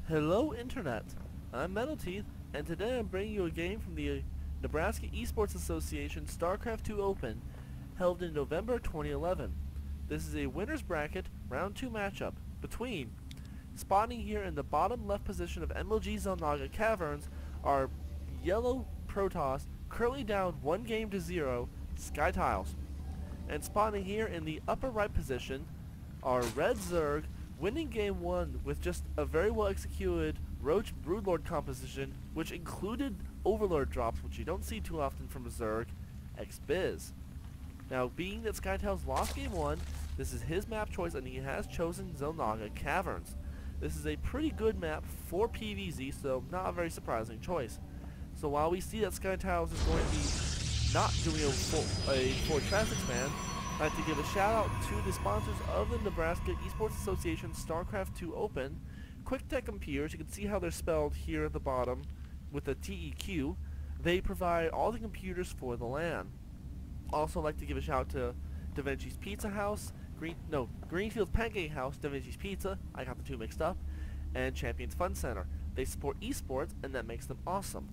Hello Internet, I'm MetalTeeth, and today I'm bringing you a game from the Nebraska Esports Association StarCraft 2 Open, held in November 2011. This is a winner's bracket, round 2 matchup, between, spawning here in the bottom left position of MLG Zelnaga Caverns, are yellow Protoss, currently down 1-0, Skytylz. And spawning here in the upper right position are red Zerg, winning game 1 with just a very well executed Roach Broodlord composition, which included Overlord drops, which you don't see too often from Zerg, XBiz. Now, being that Skytylz lost game 1, this is his map choice and he has chosen Zelnaga Caverns. This is a pretty good map for PvZ, so not a very surprising choice. So while we see that Skytylz is going to be not doing a full traffic span, I'd like to give a shout out to the sponsors of the Nebraska Esports Association StarCraft 2 Open, QuickTech Computers. You can see how they're spelled here at the bottom with a TEQ. They provide all the computers for the LAN. Also, I'd like to give a shout out to Da Vinci's Pizza House, Greenfield's Pancake House, Da Vinci's Pizza, I got the two mixed up, and Champions Fun Center. They support esports, and that makes them awesome.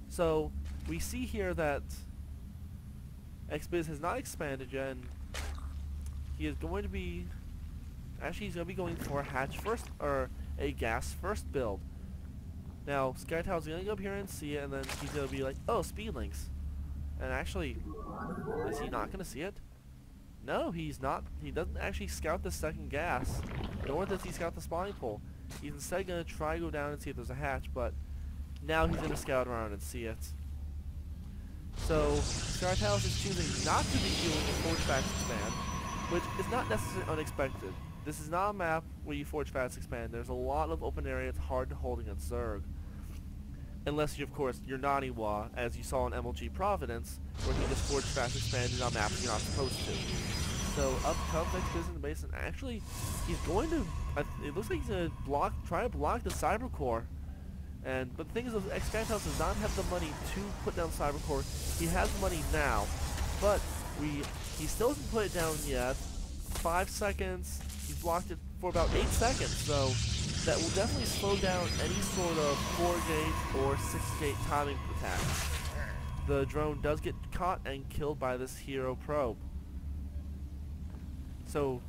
So, we see here that XBiz has not expanded yet, and he is going to be, actually he's going to be going for a hatch first, or a gas first build. Now, Skytylz is going to go up here and see it, and then he's going to be like, oh, speed links. And actually, is he not going to see it? No, he's not. He doesn't actually scout the second gas, nor does he scout the spawning pool. He's instead going to try to go down and see if there's a hatch, but now he's going to scout around and see it. So, Skytylz is choosing not to be doing a Forge Fast Expand, which is not necessarily unexpected. This is not a map where you Forge Fast Expand. There's a lot of open area. It's hard to hold against Zerg. Unless, of course, you're Naniwa, as you saw in MLG Providence, where he just Forge Fast Expanded on maps you're not supposed to. So, up top next business in the basin, actually, he's going to, it looks like he's going to try to block the Cyber Core. But the thing is, Skytylz does not have the money to put down Cyber Core. He has the money now, but he still hasn't put it down yet. 5 seconds, he's blocked it for about 8 seconds, so that will definitely slow down any sort of 4-gate or 6-gate timing attack. The drone does get caught and killed by this hero probe. So,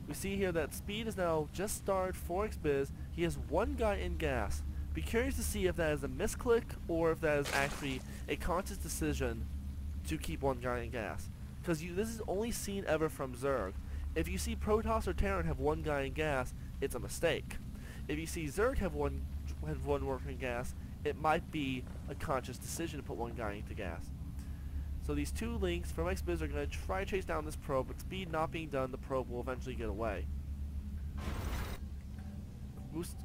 we see here that speed is now just started for XBiz. He has one guy in gas. Be curious to see if that is a misclick or if that is actually a conscious decision to keep one guy in gas. Because this is only seen ever from Zerg. If you see Protoss or Terran have one guy in gas, it's a mistake. If you see Zerg have one worker in gas, it might be a conscious decision to put one guy into gas. So these two links from XBiz are going to try to chase down this probe, but speed not being done, the probe will eventually get away.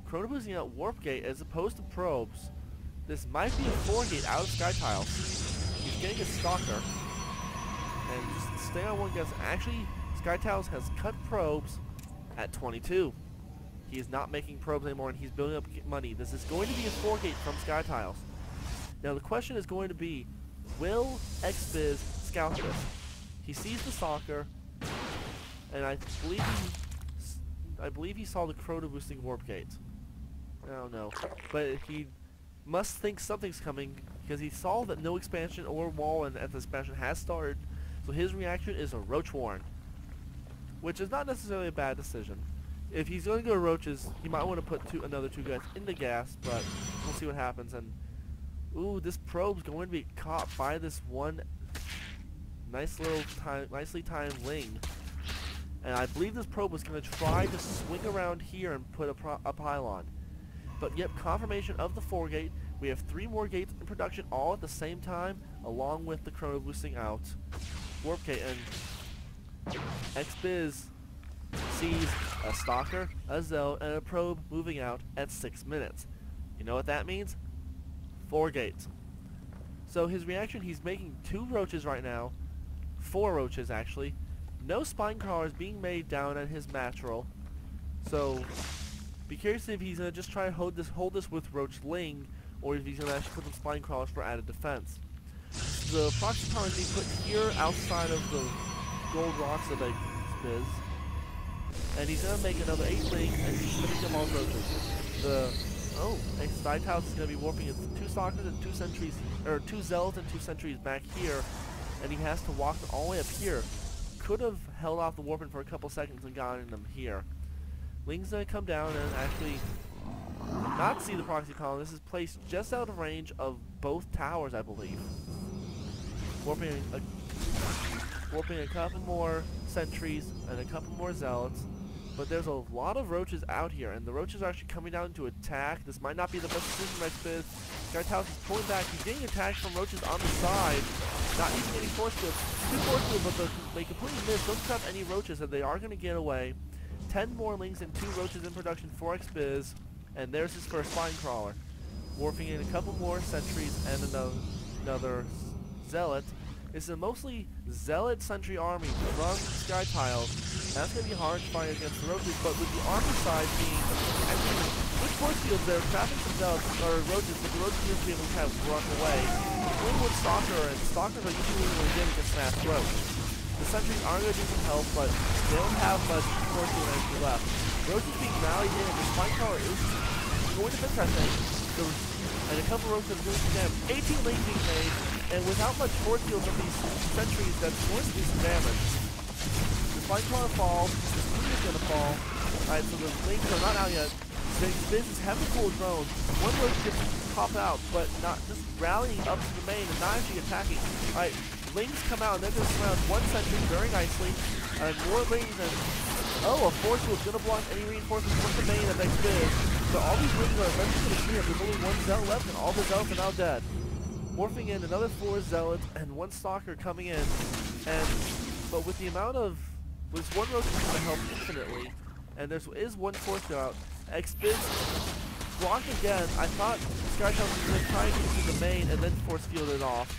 Chrono boosting out Warp Gate as opposed to probes. This might be a 4-gate out of Skytylz. He's getting a Stalker. And just stay on one guess. Actually, Skytylz has cut probes at 22. He is not making probes anymore and he's building up money. This is going to be a 4-gate from Skytylz. Now the question is going to be, will XBiz scout this? He sees the Stalker, and I believe he saw the Chrono boosting Warp Gate. I don't know. But he must think something's coming because he saw that no expansion or wall and the expansion has started. So his reaction is a Roach Warren, which is not necessarily a bad decision. If he's going to go Roaches, he might want to put another two guys in the gas, but we'll see what happens. And ooh, this probe's going to be caught by this one nicely timed Ling. And I believe this probe was going to try to swing around here and put a pylon. But yep, confirmation of the 4-gate. We have 3 more gates in production all at the same time, along with the Chrono boosting out Warp Gate. And XBiz sees a Stalker, a Zell, and a probe moving out at 6 minutes. You know what that means? 4 gates. So his reaction, he's making 2 Roaches right now. 4 Roaches actually. No spine crawlers being made down at his natural, so be curious if he's gonna just try to hold this with Roach Ling, or if he's gonna actually put some spine crawlers for added defense. The proxy power is being put here outside of the gold rocks of XBiz, and he's gonna make another 8 Ling and finish them all Roaches. the Skytylz is going to be warping its 2 stalkers and 2 sentries, or 2 zealots and 2 sentries back here, and he has to walk all the way up here. Could have held off the warping for a couple seconds and gotten them here. Ling's going to come down and actually not see the proxy column. This is placed just out of range of both towers, I believe. Warping a couple more sentries and a couple more zealots. But there's a lot of roaches out here, and the roaches are actually coming down to attack. This might not be the best decision by Spiz. Skytylz is pulling back. He's getting attacked from roaches on the side. Not using any force fields. 2 force fields, but they completely miss. Don't have any roaches, and they are going to get away. 10 more lings and 2 roaches in production for Spiz. And there's his first spine crawler. Warping in a couple more sentries and another zealot. It's a mostly zealot sentry army from Skytylz. That's going to be hard to fight against the roaches, but with the army side being actually with force fields, they're trapping some zealots or roaches, but the roaches are being able to kind of run away. With Stalker, and Stalkers are usually really good against Smash Roach. The sentries are going to do some help, but they don't have much force field energy left. Roaches being rallied in, the spine crawler is going to be pressing. And a couple roaches are doing some damage. 18 lings being made, and without much force fields of these sentries, that's going to do some damage. The spine crawler falls, the speed is going to fall. Alright, so the lings are not out yet. Spiz is having full drones. One roach gets pop out, but not just rallying up to the main and not actually attacking. Alright, lings come out and they're going to surround one sentry very nicely. And more lings and a force field is going to block any reinforcements from the main of Spiz. So all these lings are eventually going to clear. There's only 1 zealot left and all the zealots are now dead. Morphing in another 4 zealots and 1 stalker coming in. But with the amount of this 1 roach is going to help infinitely. And there is 1 force field out. Spiz block again. I thought Skytylz was going to try and get to the main and then force field it off.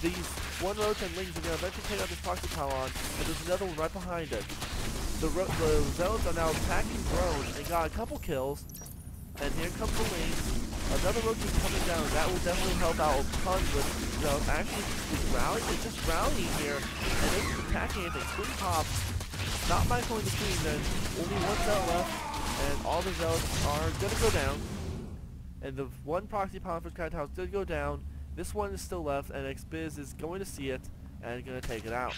These 1 roach and lings are going to eventually take out this proxy pylon, and there's another one right behind it. The zealots are now attacking drones and got a couple kills. And here comes the lings. Another roach is coming down. That will definitely help out a ton with zealots. Actually, it's just rallying here, and it's attacking anything. Twin pop, not microing the queen. Then only 1 zealot left. And all the zealots are going to go down. And the 1 proxy pylon for Skytylz did go down. This one is still left, and Spiz is going to see it and going to take it out.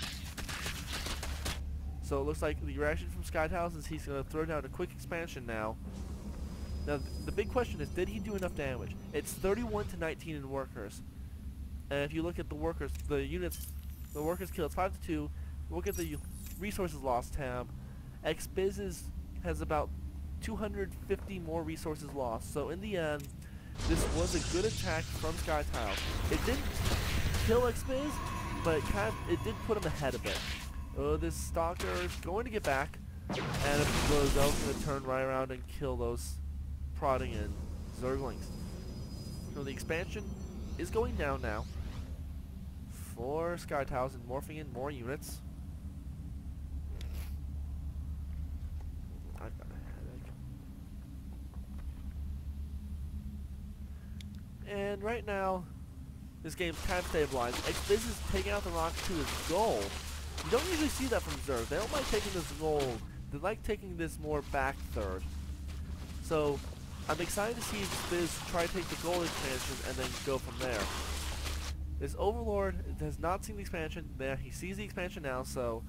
So it looks like the reaction from Skytylz is he's going to throw down a quick expansion now. Now the big question is, did he do enough damage? It's 31-19 in workers. And if you look at the workers, the workers kill, it's 5-2. Look at the resources lost tab. Spiz has about 250 more resources lost. So in the end, this was a good attack from Skytylz. It didn't kill Spiz, but it did put him ahead a bit. This stalker is going to get back, and the zealot's going to turn right around and kill those prodding in Zerglings. So the expansion is going down now for Skytylz and morphing in more units. I've got a headache. And right now, this game's kind of stabilized. Spiz is taking out the rock to his goal. You don't usually see that from Zerg. They don't like taking this goal. They like taking this more back third. So, I'm excited to see Spiz try to take the goal expansion and then go from there. This Overlord has not seen the expansion. There, he sees the expansion now, so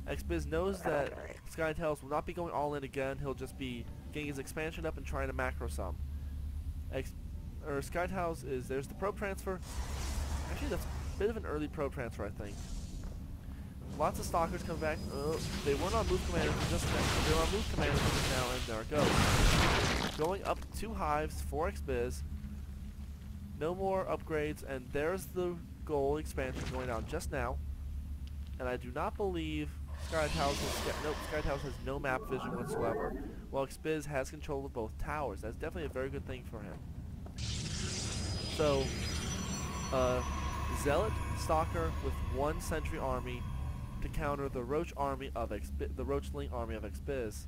Spiz knows that Skytylz will not be going all in again. He'll just be getting his expansion up and trying to macro some. Skytylz is, there's the probe transfer. Actually, that's a bit of an early probe transfer, I think. Lots of stalkers come back. They weren't on move commander for just now. They're on move commander for just now, and there it goes. Going up 2 hives for Spiz. No more upgrades, and there's the goal expansion going down just now. And I do not believe Skytylz has no map vision whatsoever, while Spiz has control of both towers. That's definitely a very good thing for him. So, Zealot Stalker with 1 sentry army to counter the Roach army of the Roachling army of Spiz.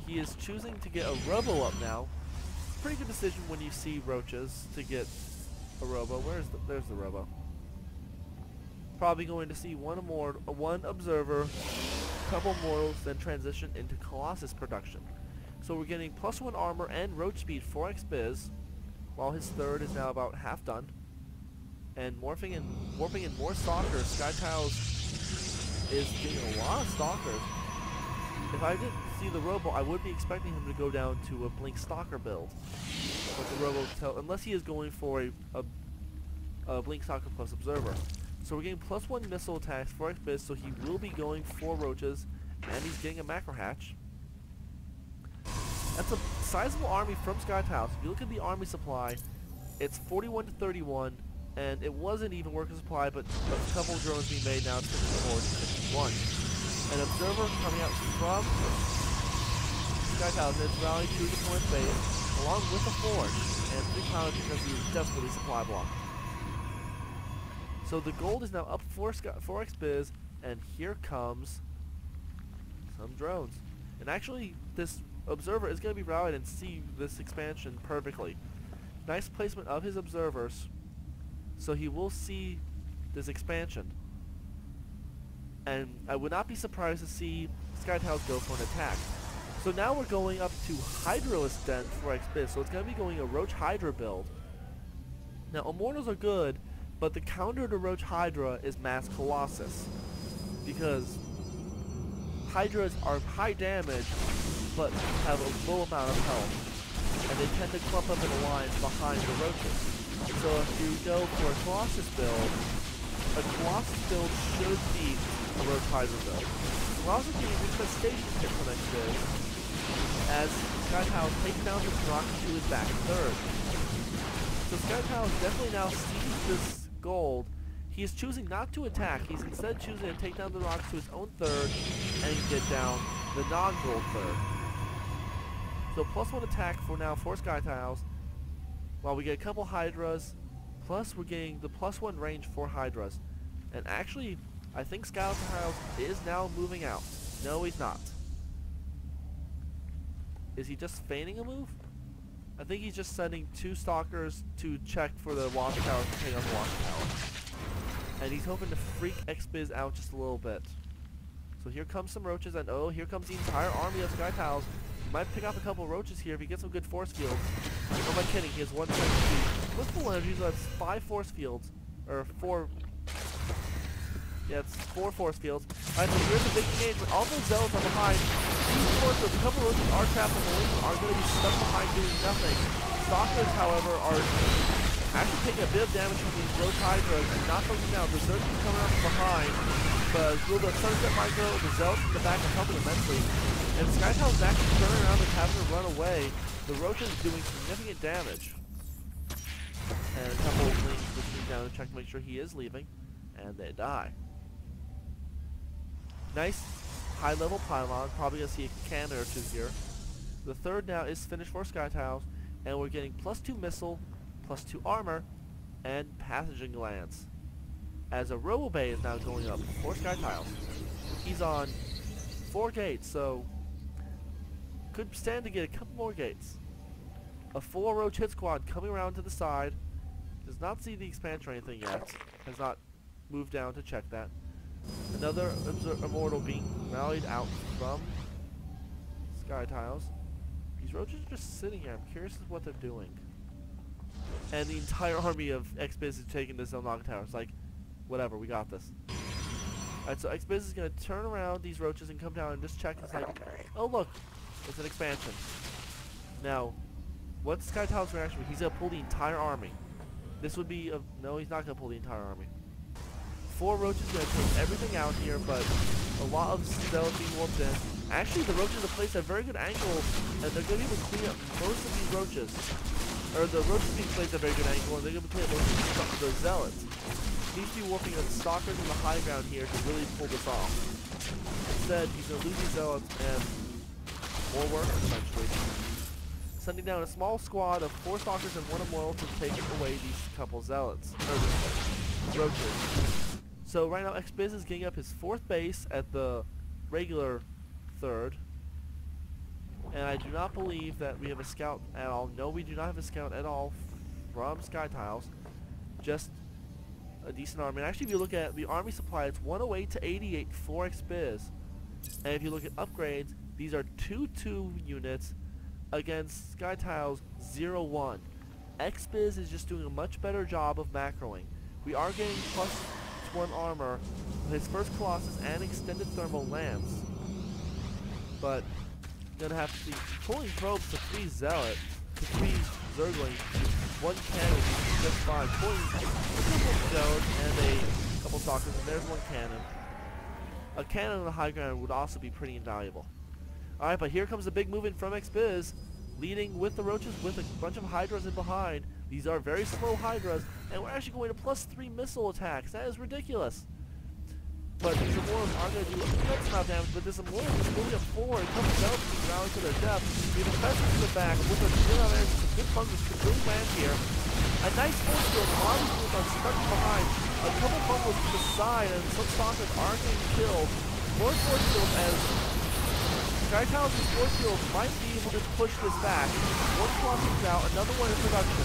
He is choosing to get a Robo up now. Pretty good decision when you see Roaches to get a Robo. There's the Robo. Probably going to see one Observer, couple Mortals, then transition into Colossus production. So we're getting +1 armor and roach speed for Xbiz, while his third is now about half done. And warping in more stalkers. Skytylz is getting a lot of stalkers. If I didn't see the robo, I would be expecting him to go down to a blink stalker build. But the robo unless he is going for a blink stalker plus observer. So we're getting +1 missile attacks for Xbiz, so he will be going for roaches, and he's getting a macro hatch. That's a sizable army from Skytylz. If you look at the army supply, it's 41 to 31, and it wasn't even worker supply, but a couple drones being made now. It's 54 to 51. An observer coming out from Skytylz is rallied to the point base, along with a forge, and 3 pilots because he was desperately supply blocked. So the gold is now up for Xbiz, and here comes some drones. And actually, this observer is going to be rallied and see this expansion perfectly. Nice placement of his observers, so he will see this expansion. And I would not be surprised to see Skytylz go for an attack. So now we're going up to Hydralist Den for Xbiz, so it's going to be going a Roach Hydra build. Now Immortals are good, but the counter to Roach Hydra is Mass Colossus, because Hydras are high damage, but have a low amount of health, and they tend to clump up in a line behind the roaches. So if you go for a Colossus build should beat a Roach Hydra build. Colossus being an infestation hit from Xbiz, as Skytylz takes down his rocket to his back third. So Skytylz definitely now sees this gold. He is choosing not to attack. He's instead choosing to take down the rocks to his own third and get down the non-gold third. So +1 attack for now for Skytylz, while we get a couple Hydras, plus we're getting the +1 range for Hydras. And actually, I think Skytylz is now moving out. No, he's not. Is he just feigning a move? I think he's just sending 2 stalkers to check for the watch tower to take on the watch tower. And he's hoping to freak Xbiz out just a little bit. So here comes some roaches, and oh, here comes the entire army of Skytylz. He might pick up a couple roaches here if he gets some good force fields. Oh, am I kidding? He has 1 speed. With full energy, so that's 5 force fields. Or 4... Yeah, it's 4 force fields. Alright, so here's a big engagement. All those zealots are behind. These forces, a couple roaches are trapped in the wings, are going to be stuck behind doing nothing. Stalkers, however, are actually taking a bit of damage from these Roach Hydras and not focusing out. Berserkers coming up from behind, but will the Sunset Micro, the zealots in the back are helping immensely. And Skytylz is actually turning around and having to run away. The roaches doing significant damage. And a couple of lings looking down to check to make sure he is leaving, and they die. Nice high-level pylon. Probably going to see a cannon or 2 here. The third now is finished for Skytylz, and we're getting +2 missile, +2 armor, and passaging glands. As a Robo Bay is now going up for Skytylz. He's on 4 gates, so could stand to get a couple more gates. A full Roach hit squad coming around to the side. Does not see the expansion or anything yet. Has not moved down to check that. Another Immortal being rallied out from Skytylz. These roaches are just sitting here. I'm curious as what they're doing. And the entire army of Xbiz is taking this Zelnaka Tower. It's like, whatever, we got this. Alright, so Xbiz is going to turn around these roaches and come down and just check. It's like, oh look, it's an expansion. Now, what's Skytylz's reaction? He's going to pull the entire army. This would be a... No, he's not going to pull the entire army. 4 roaches going to take everything out here, but a lot of zealots being warped in. Actually, the roaches are placed at a very good angle, and they're going to be able to clean up most of these roaches. Or the roaches being placed at a very good angle, and they're going to be cleaning up most of those zealots. He needs to be warping on stalkers on the high ground here to really pull this off. Instead, he's going to lose these zealots and more work eventually. Sending down a small squad of 4 stalkers and 1 immortal to take away these couple zealots. Or roaches. So right now Xbiz is getting up his 4th base at the regular 3rd. And I do not believe that we have a scout at all. No, we do not have a scout at all from Skytylz. Just a decent army. And actually, if you look at the army supply, it's 108 to 88 for Xbiz. And if you look at upgrades, these are 2-2 units against Skytylz 0-1. XBiz is just doing a much better job of macroing. We are getting +1 armor with his first Colossus and extended thermal lance. But gonna have to be pulling probes to 3 Zealot, to 3 Zergling, 1 cannon just fine. Pulling a couple Zealots and a couple Stalkers, and there's 1 cannon. A cannon on the high ground would also be pretty invaluable. Alright, but here comes the big movement from XBiz, leading with the Roaches with a bunch of Hydras in behind. These are very slow Hydras, and we're actually going to +3 missile attacks. That is ridiculous. But these Immortals are going to do immense amount of damage, but this Immortal is moving up forward, a couple Zealots being rallied to their death. We have a Professor in the back with a zero energy, some good fungus could really land here. A nice force field, a lot of these units are stuck behind. A couple fumbles to the side, and some Stalkers are getting killed. More force field as Skytylz's force field might be able to push this back. 1 Colossus out, another one in production.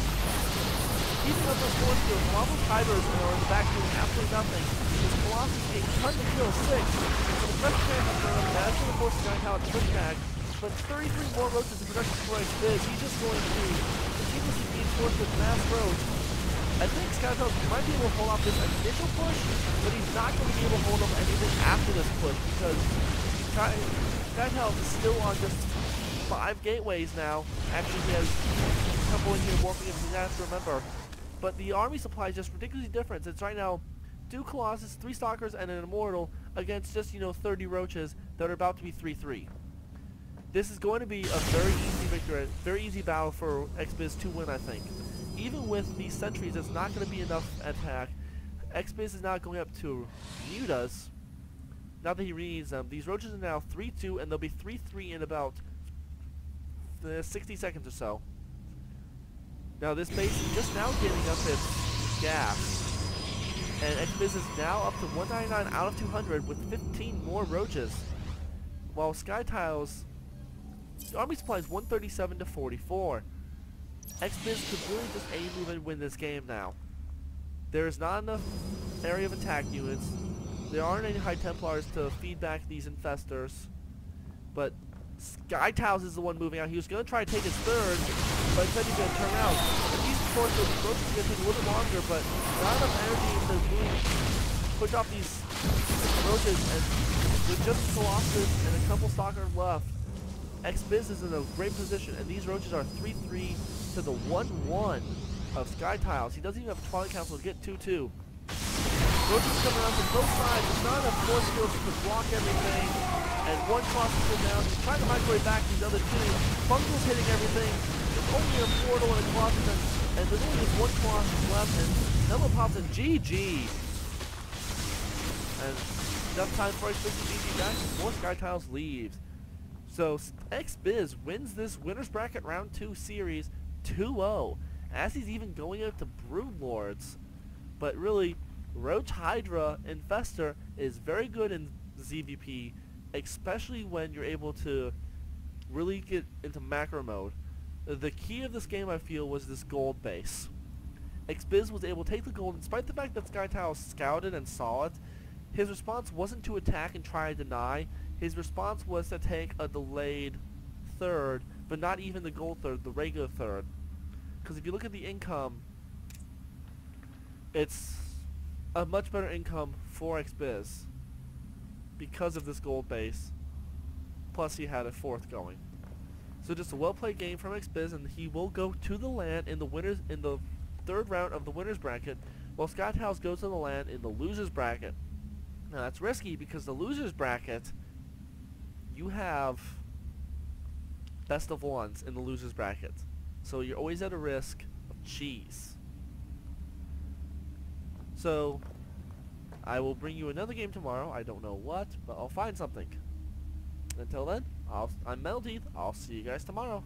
Keeping up those force fields, while those Hydras are in the back doing absolutely nothing. This Colossus getting ton to kill 6. So the pressure chances are on, that's going to force Skytylz to push back. But 33 more Roaches in production for XBiz. He's just going to continuously being forced with mass Roach. I think Skytylz might be able to hold off this initial push, but he's not going to be able to hold off anything after this push because Skytylz is still on just 5 gateways now. Actually, he has a couple in here warping if he has to remember. But the army supply is just ridiculously different. It's right now 2 Colossus, 3 Stalkers, and an Immortal against just, 30 Roaches that are about to be 3-3. This is going to be a very easy victory, very easy battle for XBiz to win, I think. Even with these sentries, it's not going to be enough attack. XBiz is now going up to mute us. Now that he reads them, these Roaches are now 3-2, and they'll be 3-3 in about 60 seconds or so. Now this base is just now getting up its gas, and XBiz is now up to 199 out of 200 with 15 more Roaches, while Skytylz, the army supply is 137 to 44. XBiz could really just aim even win this game now. There is not enough area of attack units. There aren't any High Templars to feed back these infestors, but Skytylz is the one moving out. He was going to try to take his third, but instead he's going to turn out. And these Roaches are going to take a little bit longer, but not enough energy to really push off these Roaches. And with just Colossus and a couple Stalkers left, XBiz is in a great position, and these Roaches are 3-3 to the 1-1 of Skytylz. He doesn't even have Twilight Council to get 2-2. Roaches coming around from both sides. There's not enough force fields to block everything. And 1 Colossus is down. He's trying to microwave back these other 2. Fungal's hitting everything. There's only a Portal and a Colossus, and there's only just 1 Colossus left. And Nemo pops in GG. And enough time for XBiz to GG guys before Skytylz leaves. So XBiz wins this Winners Bracket Round 2 series 2-0, as he's even going up to Brood Lords. But really, Roach Hydra Infestor is very good in ZVP, especially when you're able to really get into macro mode. The key of this game, I feel, was this gold base. XBiz was able to take the gold, despite the fact that Skytylz scouted and saw it. His response wasn't to attack and try to deny. His response was to take a delayed third, but not even the gold third, the regular third. Because if you look at the income, it's a much better income for XBiz because of this gold base. Plus he had a 4th going. So just a well-played game from XBiz, and he will go to the LAN in the 3rd round of the winners bracket, while Skytylz goes to the LAN in the losers bracket. Now that's risky because the losers bracket, you have best of 1s in the losers bracket. So you're always at a risk of cheese. So I will bring you another game tomorrow. I don't know what, but I'll find something. Until then, I'm MetalTeeth. I'll see you guys tomorrow.